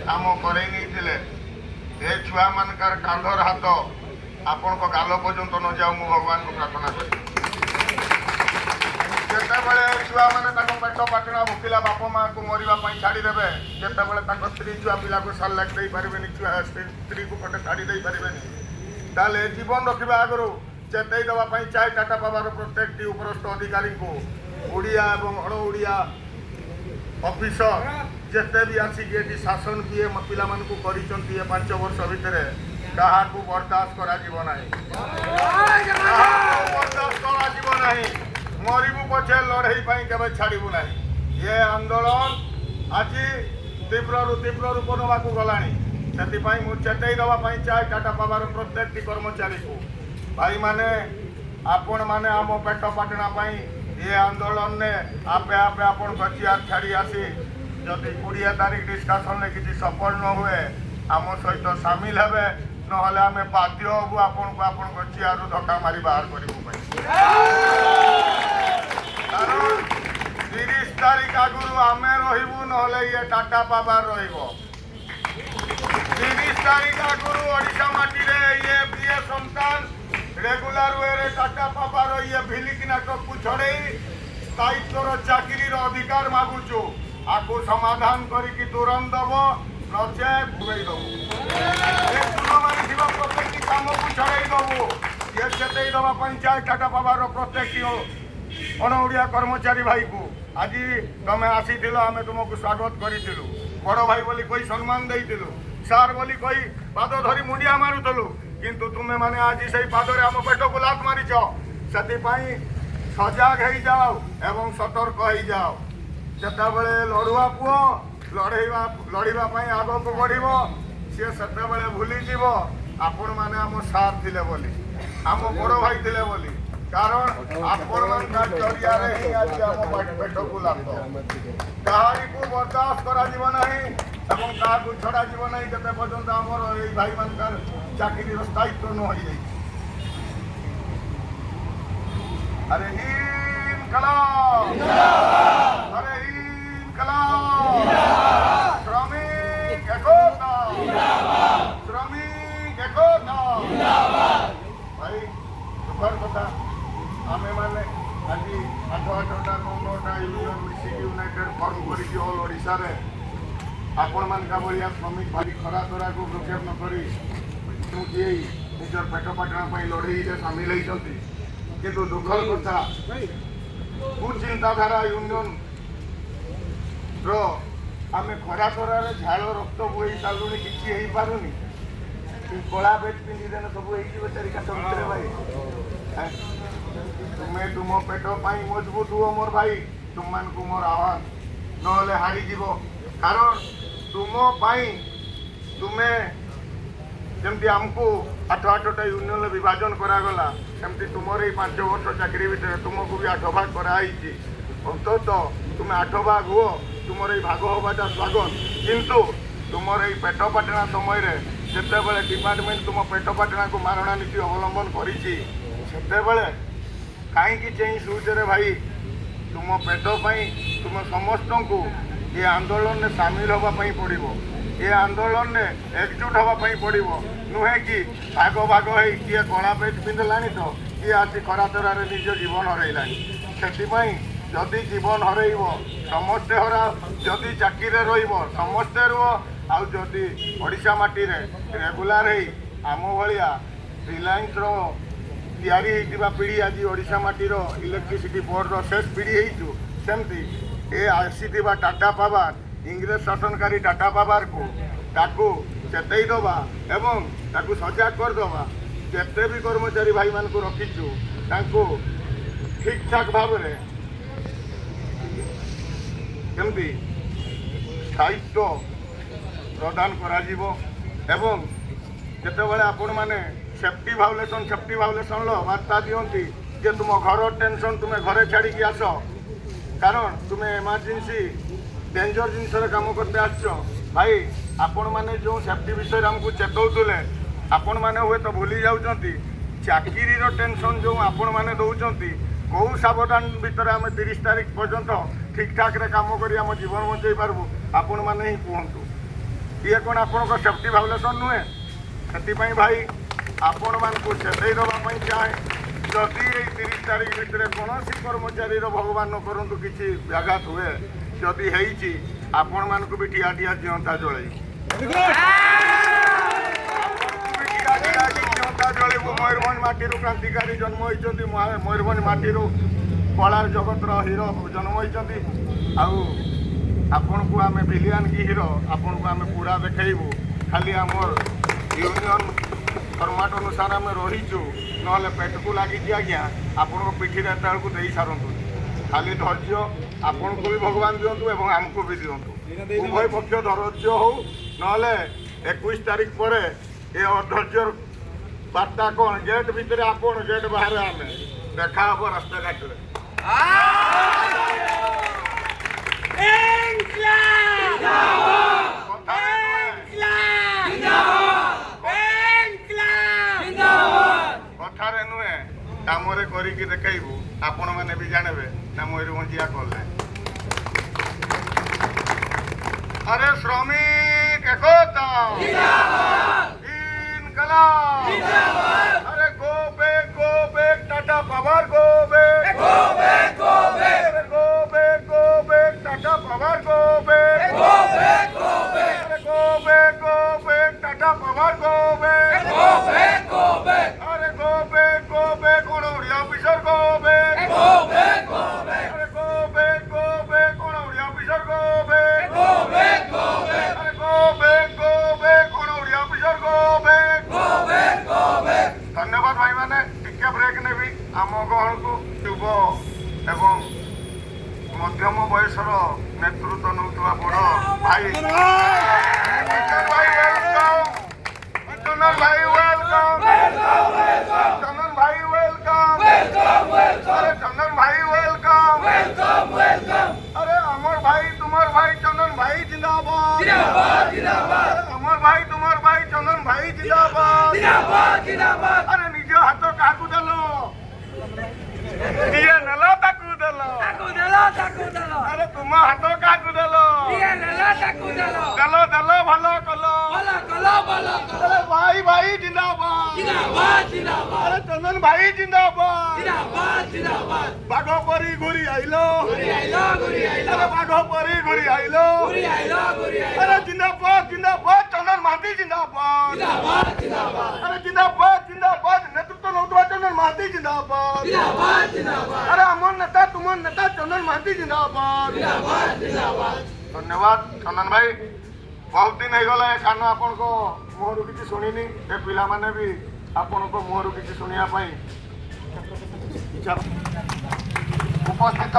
काम करे ए छुआ मानकार कांधर हाथ आपण गाल पर्यंत न जाऊ मु भगवान को प्रार्थना करी जितेबले छुआ मैंने पेट पाटना भुकिला बाप माँ को मरवाई छाड़देवे जितेबले स्त्री छुआ पिला को सालाक दे पारे छुआ स्त्री को पटे छाड़ी दे पारे ताले जीवन रखा आगु चेतई देवाई चाहे टाटा पावर प्रत्येक उपरस्थ अधिकारी को ओडिया और अण ओडिया ऑफिसर जिते भी आसिक ये शासन किए पिला कर 5 वर्ष भितर क्या बर्दाश्त करा मरबू पछे लड़ई के छाड़ू ना ये आंदोलन आज तीव्र रूप नवा गला से चेतई देवाई चाहे टाटा पावर प्रत्येक कर्मचारी को भाई माने आपण माने आम पेट पाटना ये आंदोलन ने आपे आपे आपण चेयर छाड़ी आसी जदि 20 तारीख डिस्कसन में किसी सफल न हुए आम सहित सामिल हे ना आम बाध्य हबू आपन को आपण चेयर धक्का मारी बाहर करूँ कारण 30 तारीख आगु आम रही ना ये टाटा पावर र30 तारीख आगु ओडिशा माटी ये प्रिय संतान रेगुलर वे रे टाटा पापार ये भिलिक नाटक को छड़े स्थायित्वर चाकरी अधिकार मागुचु आपको समाधान करके तुरंत दब नचे घुरे दबू प्रत्येक काम को छड़े दबू ये चेतई देवाई चाहे टाटा पावर प्रत्येक अण ओडिया कर्मचारी भाई को आज तुम आसी आम तुमको स्वागत करूँ बड़ भाई बोली कोई सम्मान देलु सार बोली कोई पाद धरी मुंडिया मारुलु किंतु तुम्हें माने आज से पादरे आम पेट को लात मारिच से सजग हो जाओ एवं सतर्क हो जाओ जितेबले लड़ुआ पुओ लड़ाई आग को बढ़ सी से भूलीज आपण मैंने आम सार थे बोली आम बड़ भाई थे बोली कारण आपण जरिया ही आज आम पेट को लात कहारी को बर्दाश्त करा छड़ा जीव ना जिते पर्यंत आमर ये भाई मान चाकरी स्थायित्व न हो जाए अरे इनकलाब अरे इनकलाब श्रमिक एकता श्रमिक एकता भाई दुखर कथा आमे माने आज 8टा 9टा यूनियन मिसिक यूनाइटेड फॉर्म करी ऑल ओडिशा रे आपण मान का बलिया श्रमिक भारी खरा तरा को प्रक्षेप न करी क्योंकि निजर पेट पाटना लड़ई सामिल होती किंतु दुखर कथा कुचिंताधारा यूनियन रो आम खरा तरार झाड़ रक्त बोई सारू किसी हो पारुनी कला बेट पिंधि देने सब हो चारि काठ भितर भाई तुम्हें तुम पेट मजबूत हुआ मोर भाई तुम मान को मोर आह्वान ना हारी जीव कारण तुम तुम्हें जमती आमको 8टा यूनियन विभाजन करागला सेमती तुमर ये 5 वर्ष चाकरी भितर तुमको भी 8 भाग कराई अंतत तुम 8 भाग हुओ तुमर ये भाग हवाटा स्वागत किंतु तुमर ये पेट पाटना समय जितेबले डिपार्टमेंट तुम पेट पाटना को मारणा नीति अवलंबन करी कहीं चेई सुचरे भाई तुम पेट तुम समस्त को ये आंदोलन में सामिल होगापी पड़ो ये आंदोलन में एकजुट होगापी पड़ो नुहे कि भाग भाग हो किए कला पेट पिंधला तो किए आसी खरा तरार निज जीवन हरैला से जदि जीवन हरइब समस्ते हरा जदि चाकरी समस्ते रुह आदि ओडिशा माटी रेगुलार आम भाया रिलायंस तैयारी पीढ़ी आज ओडिशा माटीर इलेक्ट्रिसिटी बोर्ड शेष पीढ़ी सेमती ये आसी टाटा पावर इंग्रेज शासनकारी टाटा पावर को चेतई दबा एवं ताकू सजग करदबा जिते भी कर्मचारी भाई मान को रखीचु ठीक ठाक भाव केमती स्थायित्व प्रदान करा एवं जितेबाला आपण मैंने सेफ्टी भावुलेसन लो वार्ता दिखती जे तुम घर टेंशन तुम्हें घरे छाड़ी आस कारण तुम्हें इमरजेंसी डेंजर जिनस कम करते आस भाई आपण मैंने जो सेफ्टी विषय आमको चेतौले आपण मैंने हुए तो भूली जाऊँच चाकरी टेंशन जो आपण मैंने दौरान कौ सावधान भितर आम 30 तारीख पर्यंत ठीक ठाक रे काम कर जीवन बचाई पार्बू आपण मैंने ही कहतु ये कौन आपण सेफ्टी भावलेसन नुहे से भाई आपण मानक चेतई देवाई चाहे जदि 30 तारीख भितर कौन कर्मचारी भगवान न करूँ किसी व्याघात हुए जदि है आपण मानक भी ठिया ठिया जिंता जल जिंता जल मयूरभंज माटी क्रांतिकारी जन्म होती मयूरभंज माटी कलार जगतर हीरो जन्म होती आपण को आम विलियन की हीरो आपण को आम पूरा देखू खाली आमर यूनियन फर्माट अनुसार आम रहीचु ना पेट को लगी आज्ञा आपण पिठी को दे सारूँ खाली धैर्य आपण को भी भगवान दिंतु एवं आमको भी दिंतु उभय पक्ष धैर्य हो ना 21 तारीख पर ये अधैर्य बार्ता कौन गेट भितर आपण गेट बाहर आम देखा हम रास्ता घाट कथारे नुहे कामरे करिकी देखैबू आपण माने भी जानबे ना मयूरभंजिया कले अरे श्रमिक एकता इनकलाब अरे go back Tata power go back Tata power go back Tata power go back अरे go back Odia officer go back अरे go back Odia officer go back अरे go back Odia officer go back धन्यवाद भाई माने टिके ब्रेक नेबी आम गहन को युव एवं मध्यम बयसर नेतृत्व नौथुवा बड़ भाई चंदन भाई वेलकम चंदन भाई वेलकम अरे चंदन भाई वेलकम अरे अमर भाई तुमर भाई चंदन भाई जिंदाबाद अमर भाई तुमर भाई चंदन भाई जिंदाबाद अरे निज हाथ क्या देलो दिए नेला ताकू देलो अरे तुम हाथ क्या देलो देलो भलो कलो अरे भाई जिंदाबाद अरे चंदन भाई जिंदाबाद बाघ परी घुरी आइलो अरे बाघ परी घुरी आइलो अरे जिंदाबाद चंदन महांती जिंदाबाद अरे जिंदाबाद नेतृत्व नौथुवा चंदन महांती जिंदाबाद अरे अमर नेता तुम नेता चंदन महांती जिंदाबाद धन्यवाद चंदन भाई बहुत दिन होगला ए कान आपण को मुहर किसी शुणिनी ए पिला माने भी आपण को मुहर किसी शुणिया उपस्थित